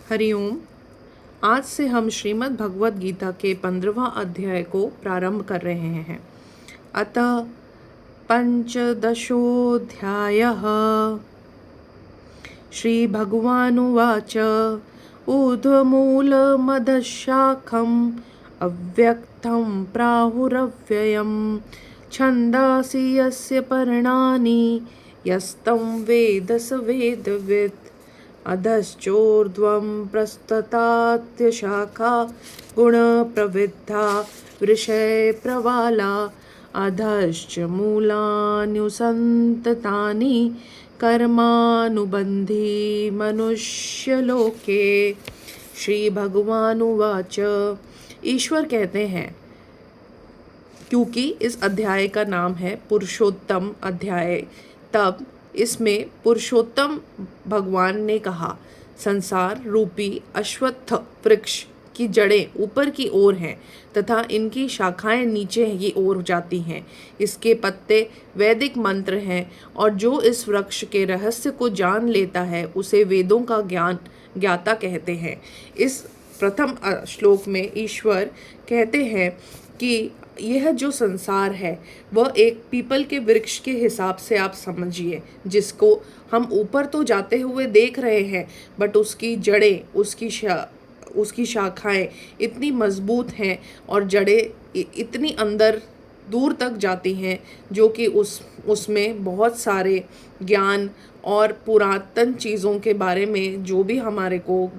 हरिओम। आज से हम श्रीमद् भगवद गीता के 15वां अध्याय को प्रारंभ कर रहे हैं। अतः पंचदशोऽध्यायः। श्री भगवानुवाच ऊर्ध्वमूलमधःशाखम् अव्यक्तं प्राहुरव्ययं छन्दांसि यस्य पर्णानि यस्तं वेद स वेदवित् अधश्चोर्ध्वं प्रस्ततात्यशाखा गुणप्रवृद्धा वृषयप्रवाला अधश्च मूलान्युसन्ततानि कर्मानुबन्धी मनुष्यलोके। श्री भगवानुवाच। ईश्वर कहते हैं, क्योंकि इस अध्याय का नाम है पुरुषोत्तम अध्याय, तब इसमें पुरुषोत्तम भगवान ने कहा, संसार रूपी अश्वत्थ वृक्ष की जड़ें ऊपर की ओर हैं तथा इनकी शाखाएं नीचे की ओर जाती हैं। इसके पत्ते वैदिक मंत्र हैं और जो इस वृक्ष के रहस्य को जान लेता है उसे वेदों का ज्ञाता कहते हैं। इस प्रथम श्लोक में ईश्वर कहते हैं कि यह जो संसार है वह एक पीपल के वृक्ष के हिसाब से आप समझिए, जिसको हम ऊपर तो जाते हुए देख रहे हैं बट उसकी जड़ें, उसकी शाखाएं इतनी मजबूत हैं और जड़ें इतनी अंदर दूर तक जाती हैं जो कि उसमें बहुत सारे ज्ञान और पुरातन चीज़ों के बारे में जो भी हमारे को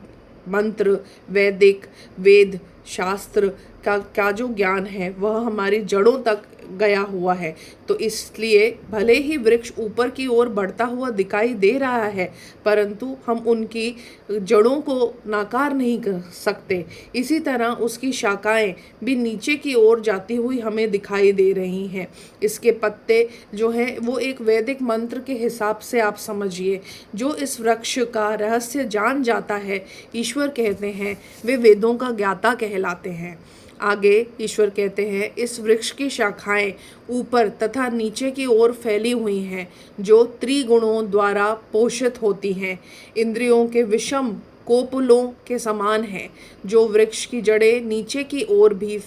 मंत्र, वेदिक, वेद, शास्त्र का जो ज्ञान है वह हमारी जड़ों तक गया हुआ है। तो इसलिए भले ही वृक्ष ऊपर की ओर बढ़ता हुआ दिखाई दे रहा है परंतु हम उनकी जड़ों को नाकार नहीं कर सकते। इसी तरह उसकी शाखाएं भी नीचे की ओर जाती हुई हमें दिखाई दे रही हैं। इसके पत्ते जो हैं वो एक वैदिक मंत्र के हिसाब से आप समझिए। जो इस वृक्ष का रहस्य जान जाता है, ईश्वर कहते हैं, वे वेदों का ज्ञाता कहलाते हैं। आगे ईश्वर कहते हैं, इस वृक्ष की शाखाएं ऊपर तथा नीचे की ओर फैली हुई हैं जो त्रिगुणों द्वारा पोषित होती हैं। इंद्रियों के विषम कोपुलों के समान हैं। जो वृक्ष की जड़ें नीचे की ओर भी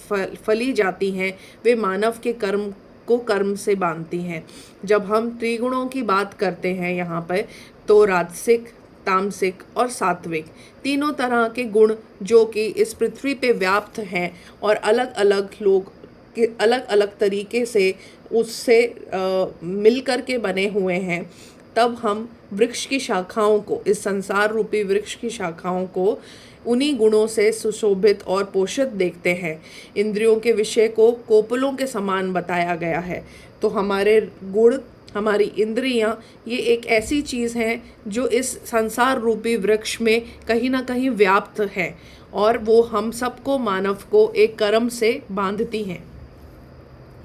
फली जाती हैं वे मानव के कर्म से बांधती हैं। जब हम त्रिगुणों की बात करते हैं यहाँ पर, तो राजसिक, तामसिक और सात्विक तीनों तरह के गुण जो कि इस पृथ्वी पे व्याप्त हैं और अलग अलग लोग के अलग अलग तरीके से उससे मिलकर के बने हुए हैं। तब हम वृक्ष की शाखाओं को, इस संसार रूपी वृक्ष की शाखाओं को उन्हीं गुणों से सुशोभित और पोषित देखते हैं। इंद्रियों के विषय को कोपलों के समान बताया गया है। तो हमारे गुण, हमारी इंद्रियां, ये एक ऐसी चीज़ है जो इस संसार रूपी वृक्ष में कहीं ना कहीं व्याप्त है और वो हम सबको, मानव को, एक कर्म से बांधती हैं।